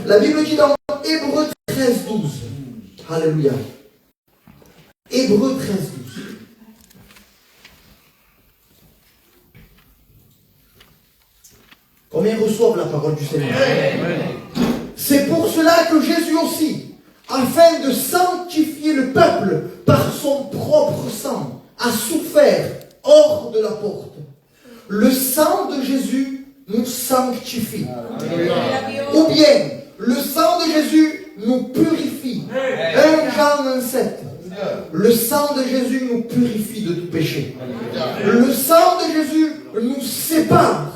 La Bible dit dans Hébreux 13, 12. Alléluia. Hébreux 13, 12. Combien reçoivent la parole du Seigneur? C'est pour cela que Jésus aussi, afin de sanctifier le peuple par son propre sang, a souffert hors de la porte. Le sang de Jésus nous sanctifie. Ou bien, le sang de Jésus nous purifie. 1 Jean 1,7. Le sang de Jésus nous purifie de tout péché. Le sang de Jésus nous sépare.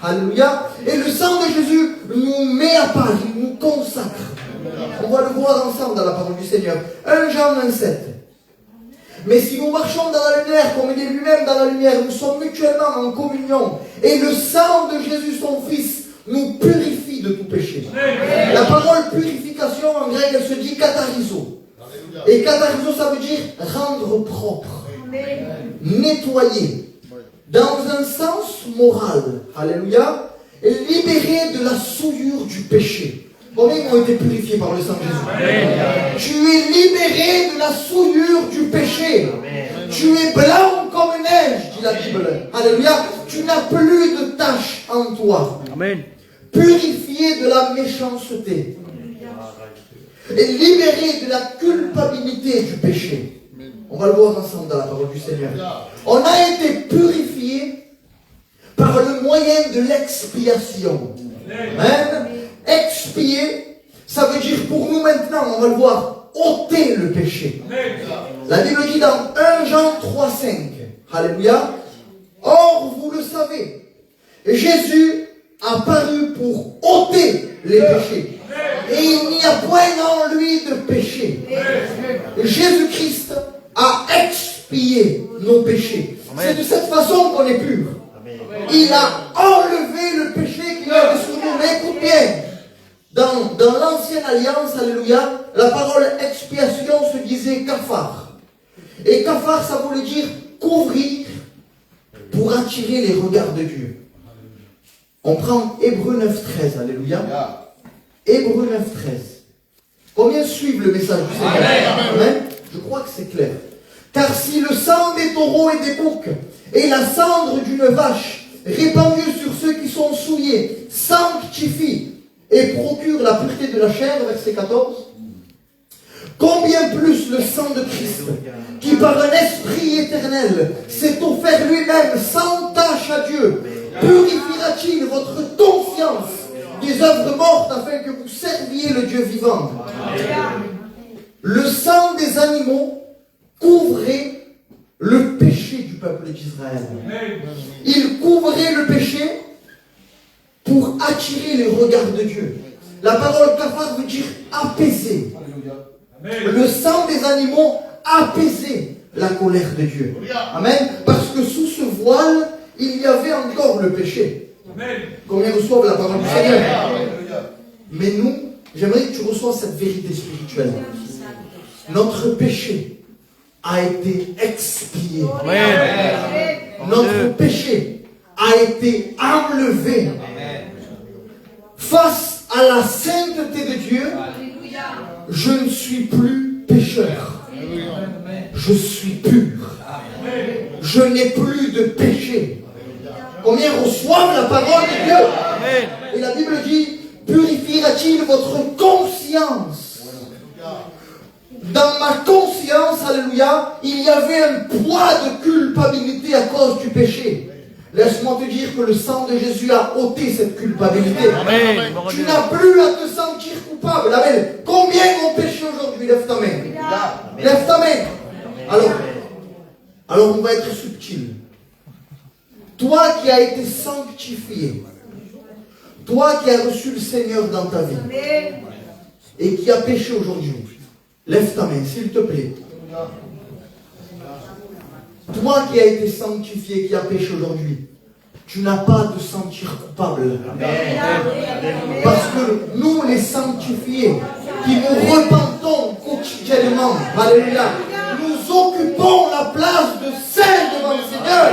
Alléluia. Et le sang de Jésus nous met à part, il nous consacre. On va le voir ensemble dans la parole du Seigneur. 1 Jean 1,7. Mais si nous marchons dans la lumière, comme il est lui-même dans la lumière, nous sommes mutuellement en communion. Et le sang de Jésus, son Fils, nous purifie de tout péché. La parole purification, en grec, elle se dit katharizo. Et katharizo, ça veut dire rendre propre, nettoyer. Dans un sens moral, alléluia, libéré de la souillure du péché. Combien ont été purifiés par le sang de Jésus? Tu es libéré de la souillure du péché. Tu es blanc comme neige, dit la Bible. Alléluia. Tu n'as plus de taches en toi. Amen. Purifié de la méchanceté. Et libéré de la culpabilité du péché. On va le voir ensemble dans la parole du Seigneur. On a été purifié par le moyen de l'expiation. Amen. Expier, ça veut dire pour nous maintenant, on va le voir, ôter le péché. La Bible dit dans 1 Jean 3,5. Alléluia. Or, vous le savez, Jésus a paru pour ôter les péchés. Et il n'y a point en lui de péché. Jésus-Christ a expié nos péchés. C'est de cette façon qu'on est pur. Il a enlevé le péché qu'il avait sur nous. Mais écoute bien, dans l'ancienne alliance, alléluia, la parole expiation se disait kafar. Et kafar, ça voulait dire couvrir pour attirer les regards de Dieu. On prend Hébreux 9,13, alléluia. Hébreux 9,13. Combien suivent le message du Seigneur? Amen. Je crois que c'est clair. Car si le sang des taureaux et des boucs et la cendre d'une vache répandue sur ceux qui sont souillés sanctifie et procure la pureté de la chair, verset 14, combien plus le sang de Christ, qui par un esprit éternel s'est offert lui-même sans tache à Dieu, purifiera-t-il votre conscience des œuvres mortes afin que vous serviez le Dieu vivant? Le sang des animaux couvrait le péché du peuple d'Israël. Il couvrait le péché pour attirer les regards de Dieu. La parole kafar veut dire apaiser. Le sang des animaux apaisait la colère de Dieu. Amen. Parce que sous ce voile, il y avait encore le péché. Combien reçoivent la parole du Seigneur? Mais nous, j'aimerais que tu reçoives cette vérité spirituelle. Notre péché a été expié. Notre péché a été enlevé. Face à la sainteté de Dieu, je ne suis plus pécheur. Je suis pur. Je n'ai plus de péché. Combien reçoivent la parole de Dieu? Et la Bible dit, purifiera-t-il votre conscience? Dans ma conscience, alléluia, il y avait un poids de culpabilité à cause du péché. Laisse-moi te dire que le sang de Jésus a ôté cette culpabilité. Amen. Tu n'as plus à te sentir coupable. Amen. Combien ont péché aujourd'hui? Lève ta main. Lève ta main. Alors on va être subtil. Toi qui as été sanctifié, toi qui as reçu le Seigneur dans ta vie et qui as péché aujourd'hui, lève ta main, s'il te plaît. Toi qui as été sanctifié, qui as péché aujourd'hui, tu n'as pas à te sentir coupable. Parce que nous, les sanctifiés, qui nous repentons quotidiennement, alléluia, nous occupons la place de saint devant le Seigneur.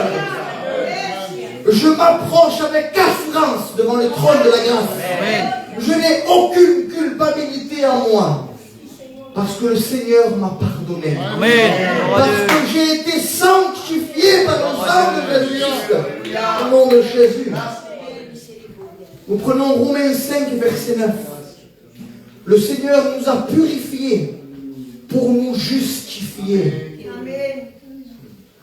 Je m'approche avec assurance devant le trône de la grâce. Je n'ai aucune culpabilité en moi. Parce que le Seigneur m'a pardonné. Amen. Parce que j'ai été sanctifié par le sang de Jésus-Christ. Au nom de Jésus. Nous prenons Romains 5, verset 9. Le Seigneur nous a purifiés pour nous justifier.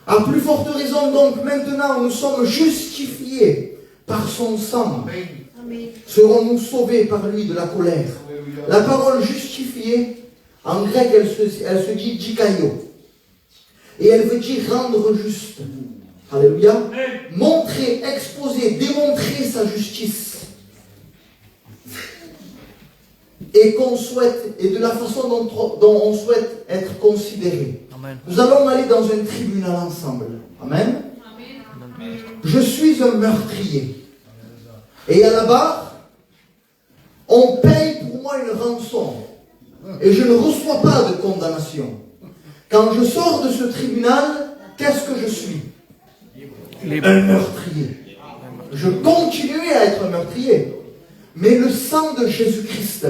À plus forte raison donc, maintenant, nous sommes justifiés par son sang. Serons-nous sauvés par lui de la colère. La parole justifiée, en grec, elle se dit dikaio. Et elle veut dire rendre juste. Alléluia. Montrer, exposer, démontrer sa justice. Et qu'on souhaite, et de la façon dont on souhaite être considéré. Amen. Nous allons aller dans un tribunal ensemble. Amen. Amen. Je suis un meurtrier. Et à la barre, on paye pour moi une rançon. Et je ne reçois pas de condamnation. Quand je sors de ce tribunal, qu'est-ce que je suis? Un meurtrier. Je continue à être un meurtrier. Mais le sang de Jésus-Christ,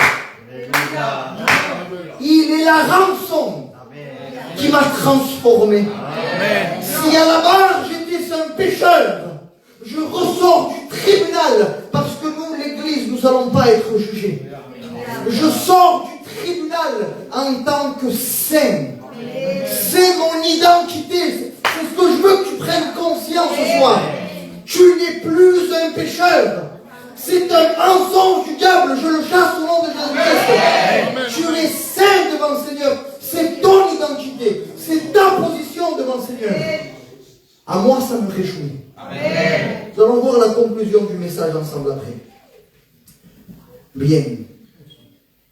il est la rançon qui m'a transformé. Si à la barre j'étais un pécheur, je ressors du tribunal parce que nous, l'Église, nous n'allons pas être jugés. Je sors du tribunal en tant que saint. C'est mon identité. C'est ce que je veux que tu prennes conscience ce soir. Tu n'es plus un pécheur. C'est un mensonge du diable. Je le chasse au nom de Jésus-Christ. Tu es saint devant le Seigneur. C'est ton identité. C'est ta position devant le Seigneur. À moi, ça me réjouit. Amen. Nous allons voir la conclusion du message ensemble après. Bien.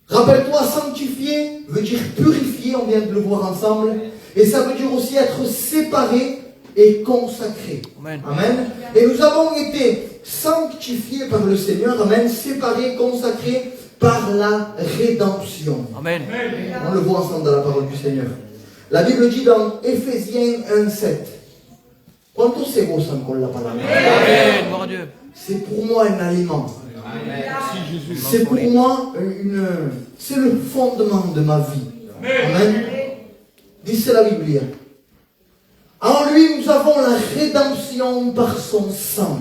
Rappelle-toi, sanctifier veut dire purifier, on vient de le voir ensemble. Et ça veut dire aussi être séparé et consacré. Amen. Amen. Et nous avons été sanctifiés par le Seigneur. Amen. Séparés, consacrés par la rédemption. Amen. On le voit ensemble dans la parole du Seigneur. La Bible dit dans Éphésiens 1,7. Quanto c'est beau ça con la parole. Amen. C'est pour moi un aliment. C'est pour moi c'est le fondement de ma vie. Amen. Dice la Bible. En lui, nous avons la rédemption par son sang.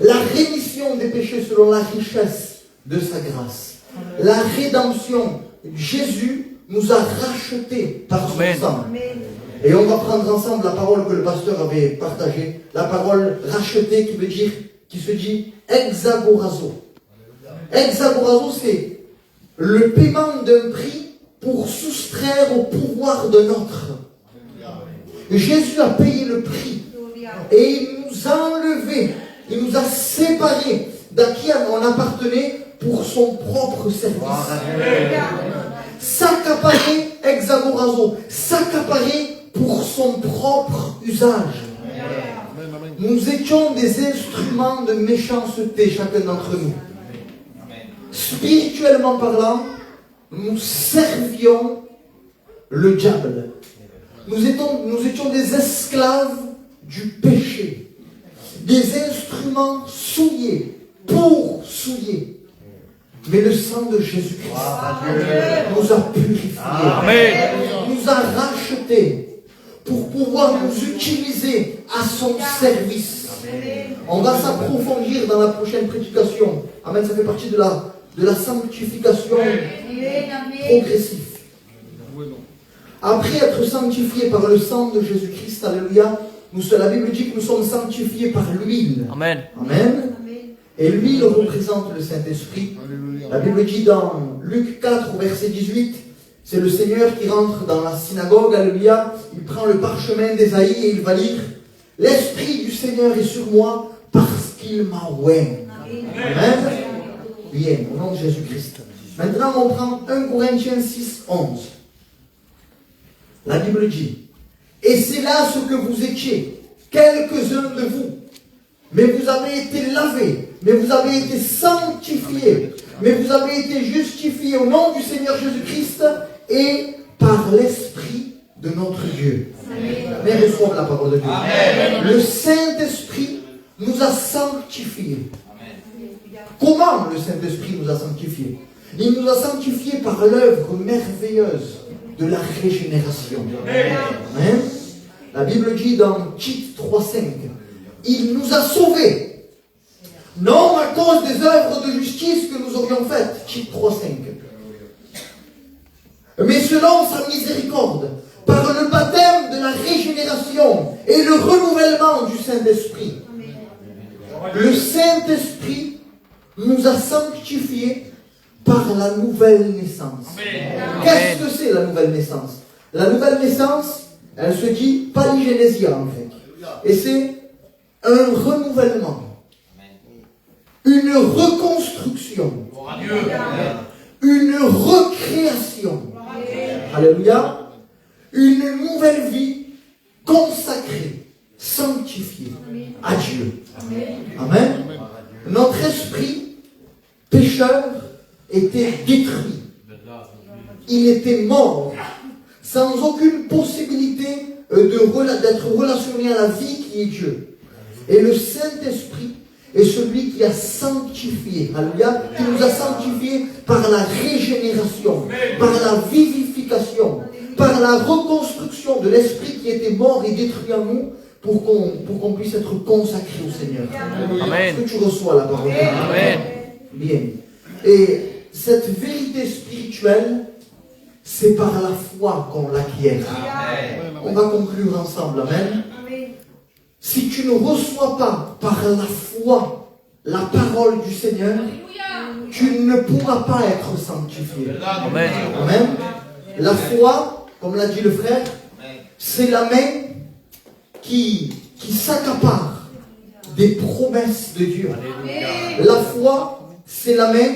La rémission des péchés selon la richesse de sa grâce. La rédemption. Jésus nous a rachetés par son sang. Et on va prendre ensemble la parole que le pasteur avait partagée. La parole rachetée qui se dit exagorazo. Exagorazo, c'est le paiement d'un prix pour soustraire au pouvoir d'un autre. Jésus a payé le prix et il nous a enlevés, il nous a séparés d'à qui on appartenait pour son propre service. S'accaparer, exagorazo, s'accaparer pour son propre usage. Nous étions des instruments de méchanceté, chacun d'entre nous. Spirituellement parlant, nous servions le diable. Nous étions des esclaves du péché. Des instruments souillés, pour souiller. Mais le sang de Jésus-Christ nous a purifiés, nous a rachetés pour pouvoir nous utiliser à son service. On va s'approfondir dans la prochaine prédication. Amen, ça fait partie de la sanctification progressive. Après être sanctifiés par le sang de Jésus-Christ, alléluia, la Bible dit que nous sommes sanctifiés par l'huile. Amen. Amen. Et l'huile représente le Saint-Esprit. La Bible dit dans Luc 4, verset 18, c'est le Seigneur qui rentre dans la synagogue, alléluia, il prend le parchemin d'Ésaïe et il va lire « L'Esprit du Seigneur est sur moi parce qu'il m'a oint. » Amen. Bien, au nom de Jésus-Christ. Maintenant, on prend 1 Corinthiens 6, 11. La Bible dit « Et c'est là ce que vous étiez, quelques-uns de vous. Mais vous avez été lavés, mais vous avez été sanctifiés, mais vous avez été justifiés au nom du Seigneur Jésus-Christ et par l'Esprit de notre Dieu. » Mais reçoivent la parole de Dieu. Amen. Le Saint-Esprit nous a sanctifiés. Amen. Comment le Saint-Esprit nous a sanctifiés? Il nous a sanctifiés par l'œuvre merveilleuse de la régénération. Amen. La Bible dit dans Tite 3,5, il nous a sauvés, non à cause des œuvres de justice que nous aurions faites, Tite 3,5, mais selon sa miséricorde, par le baptême de la régénération et le renouvellement du Saint-Esprit. Le Saint-Esprit nous a sanctifiés par la nouvelle naissance. Qu'est-ce que c'est la nouvelle naissance? La nouvelle naissance, elle se dit palygénésia en fait. Et c'est un renouvellement, une reconstruction, une recréation. Alléluia. Une nouvelle vie consacrée, sanctifiée à Dieu. Amen. Notre esprit pécheur était détruit. Il était mort, sans aucune possibilité d'être relationné à la vie qui est Dieu. Et le Saint-Esprit est celui qui a sanctifié, alléluia, qui nous a sanctifiés par la régénération, par la vivification, par la reconstruction de l'esprit qui était mort et détruit en nous, pour qu'on puisse être consacré au Seigneur. Amen. Est-ce que tu reçois la parole? Amen. Bien. Et cette vérité spirituelle, c'est par la foi qu'on l'acquiert. On va conclure ensemble. Amen. Si tu ne reçois pas par la foi la parole du Seigneur, tu ne pourras pas être sanctifié. Amen. Amen. La foi, comme l'a dit le frère, c'est la main qui s'accapare des promesses de Dieu. La foi, c'est la main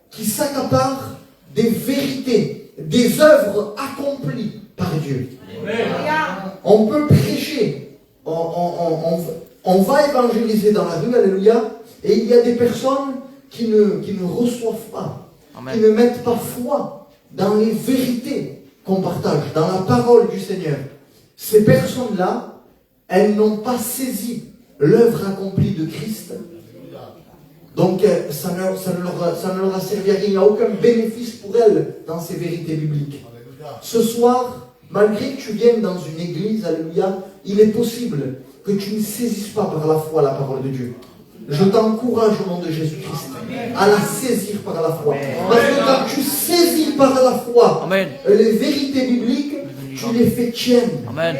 qui s'accapare des vérités, des œuvres accomplies par Dieu. On peut prêcher, on va évangéliser dans la rue, alléluia, et il y a des personnes qui ne reçoivent pas, qui ne mettent pas foi dans les vérités qu'on partage, dans la parole du Seigneur. Ces personnes-là, elles n'ont pas saisi l'œuvre accomplie de Christ. Donc ça ne leur a servi à rien. Il n'y a aucun bénéfice pour elles dans ces vérités bibliques. Ce soir, malgré que tu viennes dans une église, alléluia, il est possible que tu ne saisisses pas par la foi la parole de Dieu. Je t'encourage au nom de Jésus-Christ à la saisir par la foi. Parce que quand tu saisis par la foi les vérités bibliques, tu les fais tiennes. Amen.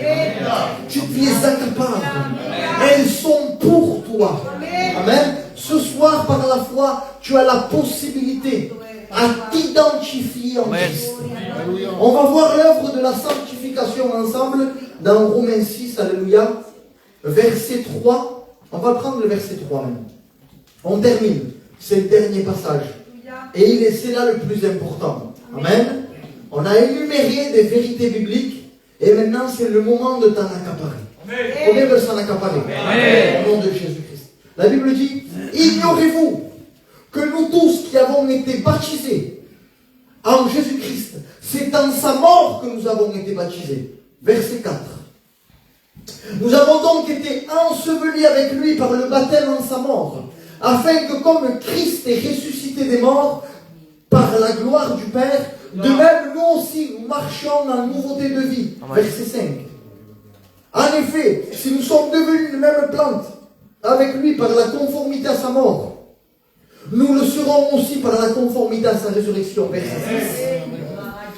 Tu te les accapares. Elles sont pour toi. Amen. Ce soir, par la foi, tu as la possibilité à t'identifier en Christ. On va voir l'œuvre de la sanctification ensemble dans Romains 6, alléluia, verset 3. On va prendre le verset 3 même. On termine. C'est le dernier passage. Et c'est là le plus important. Amen. On a énuméré des vérités bibliques et maintenant c'est le moment de t'en accaparer. Combien veulent s'en accaparer? Au nom de Jésus-Christ. La Bible dit, ignorez-vous que nous tous qui avons été baptisés en Jésus-Christ, c'est dans sa mort que nous avons été baptisés. Verset 4. Nous avons donc été ensevelis avec lui par le baptême en sa mort, afin que comme Christ est ressuscité des morts par la gloire du Père, de même nous aussi nous marchons dans la nouveauté de vie. Verset 5. En effet, si nous sommes devenus une même plante avec lui par la conformité à sa mort, nous le serons aussi par la conformité à sa résurrection. Verset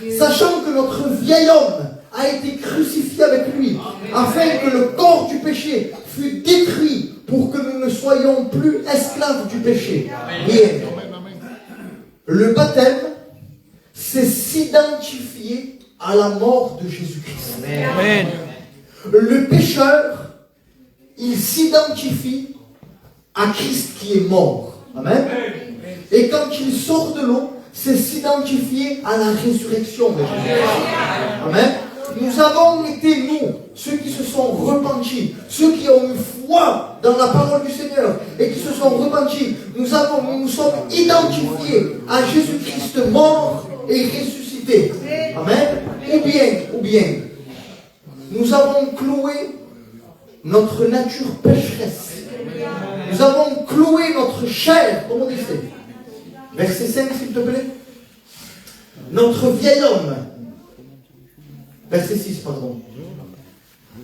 6. Sachant que notre vieil homme a été crucifié avec lui, afin que le corps du péché fût détruit pour que nous ne soyons plus esclaves du péché. Bien. Le baptême, c'est s'identifier à la mort de Jésus-Christ. Amen. Le pécheur, il s'identifie à Christ qui est mort. Amen. Et quand il sort de l'eau, c'est s'identifier à la résurrection de Jésus-Christ. Amen. Nous avons été, nous, ceux qui se sont repentis, ceux qui ont eu foi dans la parole du Seigneur et qui se sont repentis, nous nous sommes identifiés à Jésus-Christ mort et ressuscité. Amen. Ou bien, nous avons cloué notre nature pécheresse. Nous avons cloué notre chair, comment on dit ça? Verset 5, s'il te plaît. Notre vieil homme, verset 6, pardon.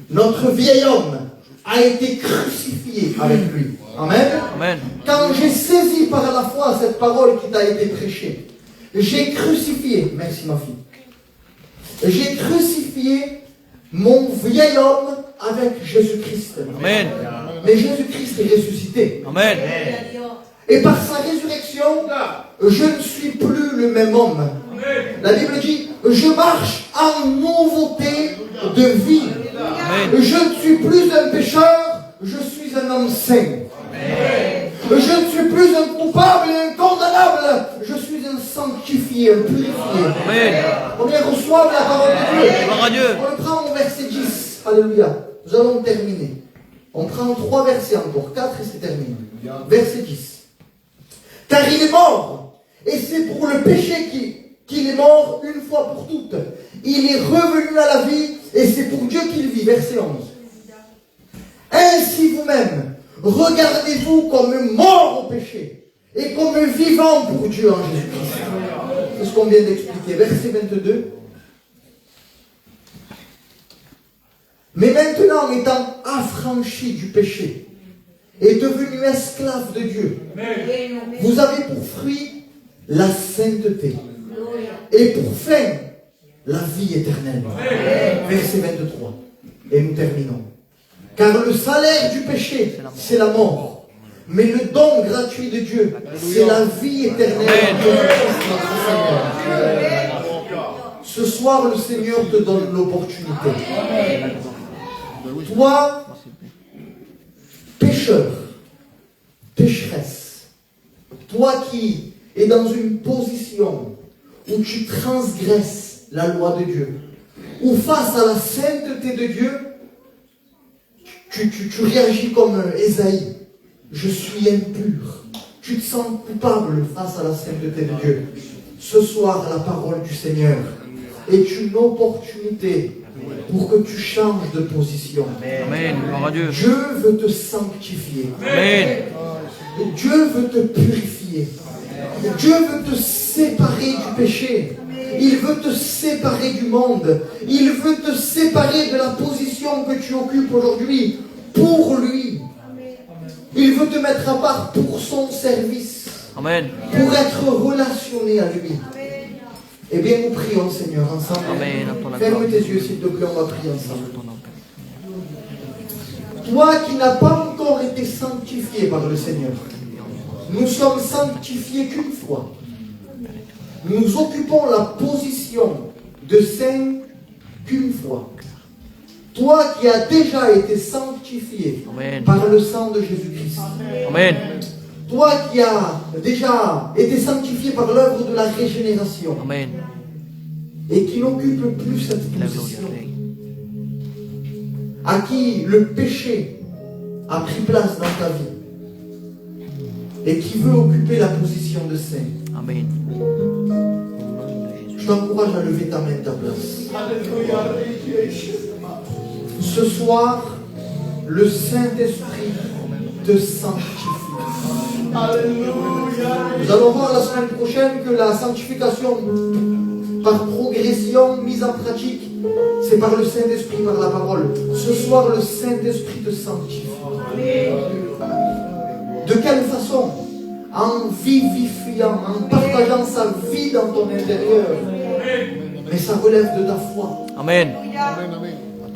Notre vieil homme a été crucifié avec lui. Amen. Amen. Quand j'ai saisi par la foi cette parole qui t'a été prêchée, j'ai crucifié, merci ma fille, j'ai crucifié mon vieil homme avec Jésus-Christ. Amen. Mais Jésus-Christ est ressuscité. Amen. Et par sa résurrection, je ne suis plus le même homme. La Bible dit, je marche en nouveauté de vie. Amen. Je ne suis plus un pécheur, je suis un homme saint. Je ne suis plus un coupable et un condamnable, je suis un sanctifié, un purifié. Amen. Combien reçoivent la parole de Dieu? Gloire à Dieu. On le prend au verset 10. Alléluia. Nous allons terminer. On prend 3 versets encore, 4 et c'est terminé. Verset 10. Car il est mort, et c'est pour le péché qu'il est mort une fois pour toutes. Il est revenu à la vie, et c'est pour Dieu qu'il vit. Verset 11. Ainsi vous-même, regardez-vous comme mort au péché, et comme vivant pour Dieu en Jésus-Christ. C'est ce qu'on vient d'expliquer. Verset 22. Mais maintenant, étant affranchi du péché et devenu esclave de Dieu, vous avez pour fruit la sainteté et pour fin la vie éternelle. Verset 23. Et nous terminons. Car le salaire du péché, c'est la mort. Mais le don gratuit de Dieu, c'est la vie éternelle en Jésus-Christ notre Seigneur. Ce soir, le Seigneur te donne l'opportunité. Toi, pécheur, pécheresse, toi qui es dans une position où tu transgresses la loi de Dieu, ou face à la sainteté de Dieu, tu réagis comme Ésaïe. Je suis impur. Tu te sens coupable face à la sainteté de Dieu. Ce soir, la parole du Seigneur est une opportunité pour que tu changes de position. Amen. Gloire à Dieu. Dieu veut te sanctifier. Amen. Dieu veut te purifier. Dieu veut te séparer du péché. Il veut te séparer du monde. Il veut te séparer de la position que tu occupes aujourd'hui pour lui. Il veut te mettre à part pour son service. Amen. Pour être relationné à lui. Eh bien, nous prions, Seigneur, ensemble. Amen. À ton la Ferme gloire. tes yeux, s'il te plaît, on va prier ensemble. Ton nom, Père. Toi qui n'as pas encore été sanctifié par le Seigneur, nous sommes sanctifiés qu'une fois. Nous occupons la position de saint qu'une fois. Toi qui as déjà été sanctifié Amen. par le sang de Jésus-Christ. Amen. Toi qui as déjà été sanctifié par l'œuvre de la régénération. Amen. Et qui n'occupe plus cette La gloire position. à Dieu. À qui le péché a pris place dans ta vie. Et qui veut occuper la position de saint. Amen. Je t'encourage à lever ta main de ta place. Ce soir, le Saint-Esprit te sanctifie. Nous allons voir la semaine prochaine que la sanctification par progression mise en pratique, c'est par le Saint-Esprit, par la parole. Ce soir, le Saint-Esprit te sanctifie. De quelle façon? En vivifiant, en partageant sa vie dans ton intérieur. Mais ça relève de ta foi. Amen.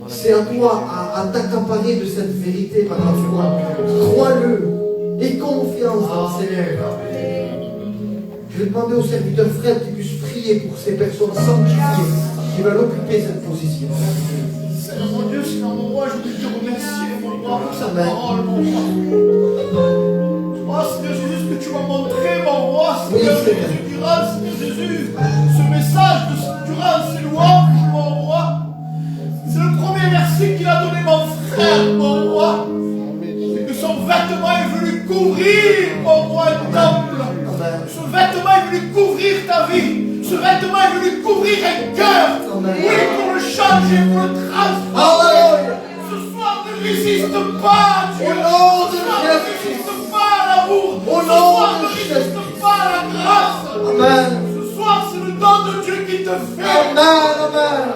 C'est à toi à t'accaparer de cette vérité par la foi. Crois-le. Aie confiance dans le Seigneur. Je vais demander au serviteur Fred qu'il puisse prier pour ces personnes sanctifiées qui veulent occuper cette position. Seigneur mon Dieu, Seigneur mon roi, je veux te remercier, mon roi, pour cette Amen. parole, mon roi. Oh Seigneur Jésus, ce que tu m'as montré, mon roi, Seigneur Oui, Seigneur. Jésus, durant, Seigneur Jésus, ce message durant ces louanges, mon roi, c'est le premier verset qu'il a donné mon frère, mon roi. C'est que son vêtement est venu couvrir, mon roi, le temple. Amen. Ce vêtement est venu couvrir ta vie. Ce vêtement est venu couvrir un cœur. Amen. Oui, pour le changer, pour le transformer. Alléluia. Ce soir, ne résiste pas à Dieu. Au nom de Ce soir, ne Jésus. résiste pas à l'amour. Au Ce nom soir, de ne Jésus. résiste pas à la grâce. Amen. Ce soir, c'est le don de Dieu qui te fait. Amen, amen.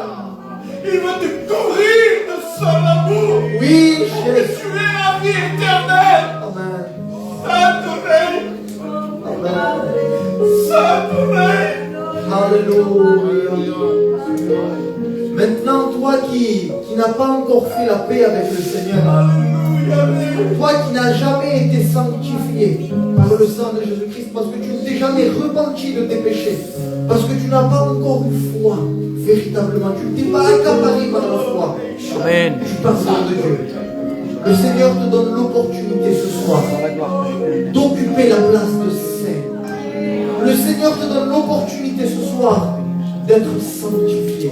Il veut te couvrir de son amour. Oui, Et Jésus. tu es la vie éternelle. Amen. Saint-Oeil. Amen. Saint-Oeil. Alléluia. Maintenant, toi qui n'as pas encore fait la paix avec le Seigneur, Alléluia. toi qui n'as jamais été sanctifié par le sang de Jésus-Christ, parce que tu ne t'es jamais repenti de tes péchés, parce que tu n'as pas encore eu foi, véritablement, tu ne t'es pas accaparé par la foi Amen. du pardon de Dieu. Le Seigneur te donne l'opportunité ce soir d'occuper la place de saint. Le Seigneur te donne l'opportunité ce soir d'être sanctifié.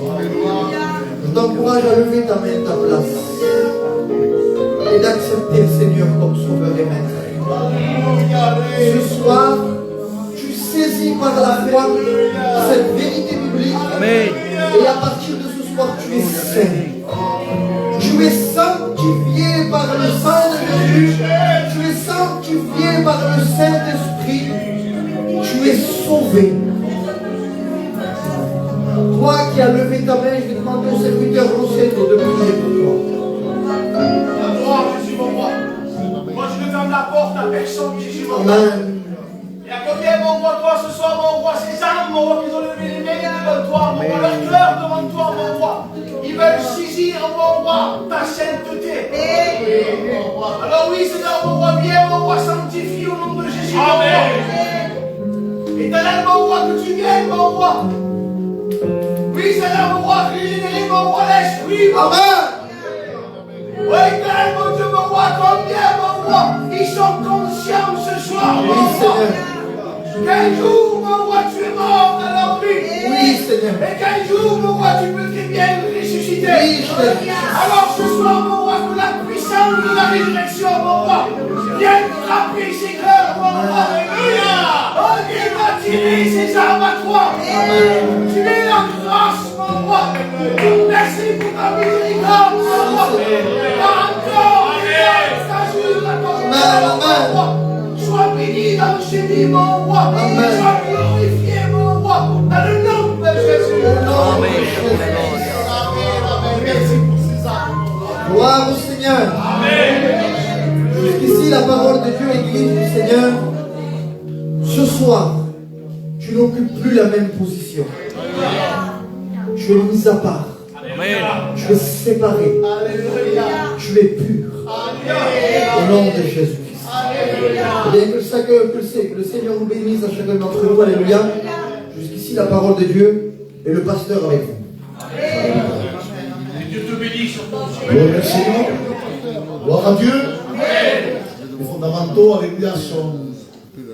Je t'encourage à lever ta main à ta place et d'accepter le Seigneur comme sauveur et maître. Ce soir, tu saisis par la foi cette vérité biblique. Amen. Et à partir de ce soir, tu es saint. Tu es sanctifié par le sang de Jésus. Tu es sanctifié par le Saint-Esprit. Tu es sauvé. Toi qui as levé ta main, je vais demander au serviteur Rosetto de prier pour toi. La gloire, Jésus, mon roi. Moi, je ne ferme la porte à personne, Jésus, mon roi. Amen. Il y a combien, mon roi, toi, ce soir, mon roi, ces âmes, mon roi, qui ont levé les mains devant toi, mon roi, leur cœur devant toi, mon roi. Ils veulent saisir, mon roi, ta sainteté. Alors oui, Seigneur, mon roi, viens, mon roi, sanctifie au nom de Jésus, mon roi. Éternel, mon roi, que tu viennes, mon roi. Oui, Seigneur, mon roi, régénérer, mon roi, l'esprit, mon roi. Oui, éternel, mon Dieu, mon roi, combien, mon roi, ils sont conscients ce soir, Oui, mon roi. Seigneur. Qu'un jour, mon roi, tu es mort dans leur vie. Oui, Seigneur. Et qu'un jour, mon roi, tu peux très bien ressusciter. Oui, Seigneur. Alors ce soir, mon roi, que la puissance de la résurrection, mon roi, vienne frapper ces cœurs, mon roi. Alléluia. Oh, Dieu va tirer ses armes à toi. Tu es la grâce, mon roi. Merci pour ta miséricorde, mon roi. Encore, mon roi. Sois béni dans ce vie, mon roi. Sois glorifié, mon roi. Dans le nom de Jésus. Amen. Merci pour ces âmes. Gloire au Seigneur. Jusqu'ici, la parole de Dieu, Église du Seigneur. Ce soir, tu n'occupes plus la même position. Tu es mis à part. Amen. Tu es séparé. Alléluia. Tu es pur. Au nom de Jésus-Christ. Et bien que le Seigneur nous bénisse à chacun d'entre nous. Alléluia. Jusqu'ici, la parole de Dieu et le pasteur avec vous. Que Dieu te bénisse sur ton chemin. Gloire au Seigneur. Gloire à Dieu. Les fondamentaux, alléluia,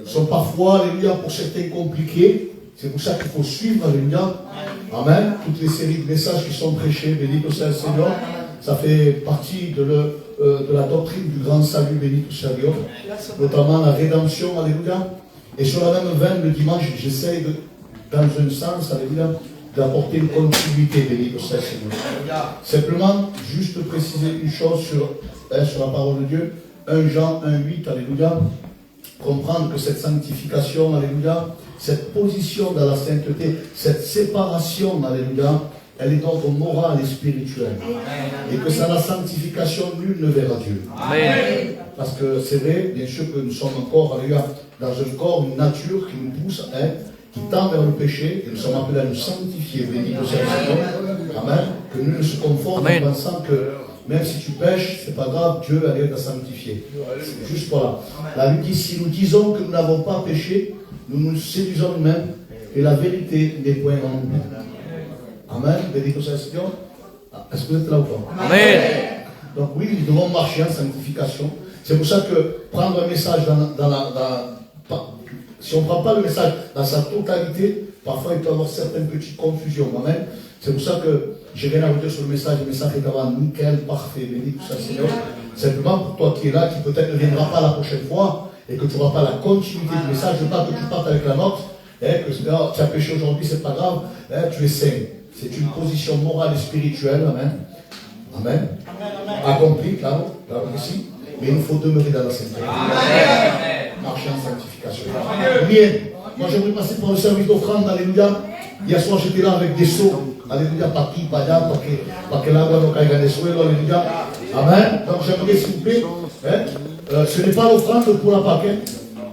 sont parfois, alléluia, pour certains compliqués. C'est pour ça qu'il faut suivre, alléluia. Amen. Toutes les séries de messages qui sont prêchés, béni que soit le Seigneur. Ça fait partie de la doctrine du grand salut, béni que soit Dieu. Notamment la rédemption, alléluia. Et sur la même veine, le dimanche, j'essaie dans un sens, alléluia, d'apporter une continuité, béni que soit le Seigneur. Simplement, juste préciser une chose sur la parole de Dieu. 1 Jean 1,8, alléluia. Comprendre que cette sanctification, alléluia, cette position dans la sainteté, cette séparation, alléluia, elle est d'ordre moral et spirituel. Et que sans la sanctification, nul ne verra Dieu. Amen. Parce que c'est vrai, bien sûr que nous sommes encore, alléluia, dans un corps, une nature qui nous pousse, qui tend vers le péché, et nous sommes appelés à nous sanctifier, béni que soit le Seigneur. Amen. Que nul ne se conforme en pensant que même si tu pêches, c'est pas grave, Dieu arrive à sanctifier. C'est juste voilà. La Bible dit, si nous disons que nous n'avons pas péché, nous nous séduisons nous-mêmes, et la vérité n'est point en nous. Amen. Béni que soit le Seigneur. Est-ce que vous êtes là ou pas? Amen. Donc oui, nous devons marcher en sanctification. C'est pour ça que prendre un message si on ne prend pas le message dans sa totalité, parfois il peut y avoir certaines petites confusions. Amen. C'est pour ça que j'ai rien à vous dire sur le message est vraiment nickel, parfait, béni, tout ça, Seigneur. Simplement pour toi qui es là, qui peut-être ne viendra pas la prochaine fois, et que tu n'auras pas la continuité du message, je veux pas que tu partes avec la note, que tu as péché aujourd'hui, c'est pas grave, tu es saint. C'est une position morale et spirituelle, amen. Amen. Accompli, là ici, mais il nous faut demeurer dans la sainteté. Marcher en sanctification. Bien. Moi, j'aimerais passer pour le service d'offrande, alléluia. Hier soir, j'étais là avec des seaux. Alléluia, pas qui, pas là, pas que l'agua no caiga en el suelo. Alléluia. Amen. Donc j'aimerais, s'il vous plaît, ce n'est pas l'offrande pour la Pâque.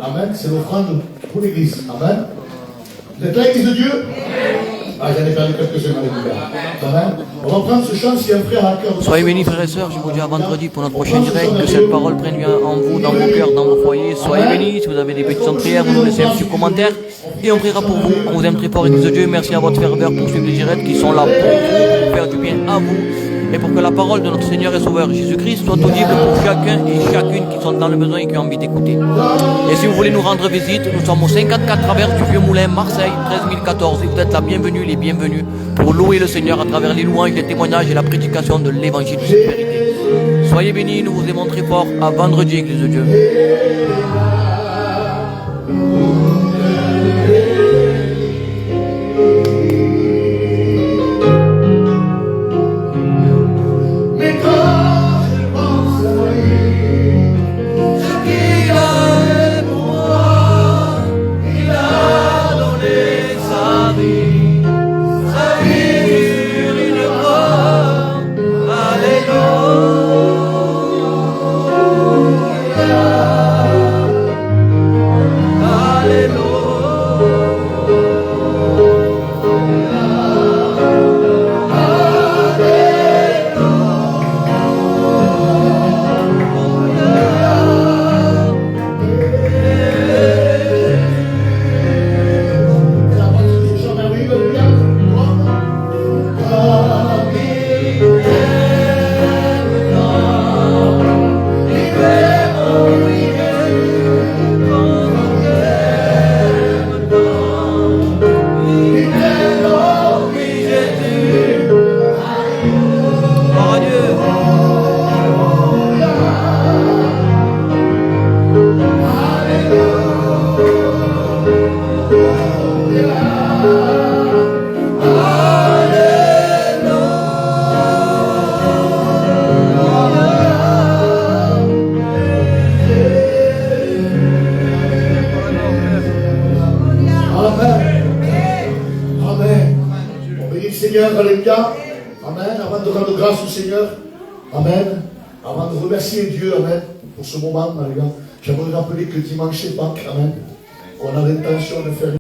Amen. C'est l'offrande pour l'église. Amen. Vous êtes là, l'église de Dieu? Ah, j'en ai perdu quelques-uns. Alléluia. Amen. On va prendre ce chant si un frère a un cœur. Soyez bénis, frères et sœurs. Je vous dis à vendredi pour notre prochain direct. Que cette parole prenne bien en vous, dans vos cœurs, dans vos foyers. Soyez bénis. Si vous avez des petites prières, vous nous laissez un petit commentaire. Et on priera pour vous. On vous aime très fort, Église de Dieu. Merci à votre ferveur pour suivre les directs qui sont là pour vous, pour faire du bien à vous. Et pour que la parole de notre Seigneur et Sauveur Jésus-Christ soit audible pour chacun et chacune qui sont dans le besoin et qui ont envie d'écouter. Et si vous voulez nous rendre visite, nous sommes au 54 Traverse du Vieux Moulin, Marseille, 13014. Et vous êtes la bienvenue, les bienvenus, pour louer le Seigneur à travers les louanges, les témoignages et la prédication de l'évangile de cette vérité. Soyez bénis, nous vous aimons très fort. À vendredi, Église de Dieu. Alléluia. Amen. Avant de rendre grâce au Seigneur. Amen. Avant de remercier Dieu. Amen. Pour ce moment. Alléluia. J'aimerais rappeler que dimanche c'est Pâques. Amen. On a l'intention de faire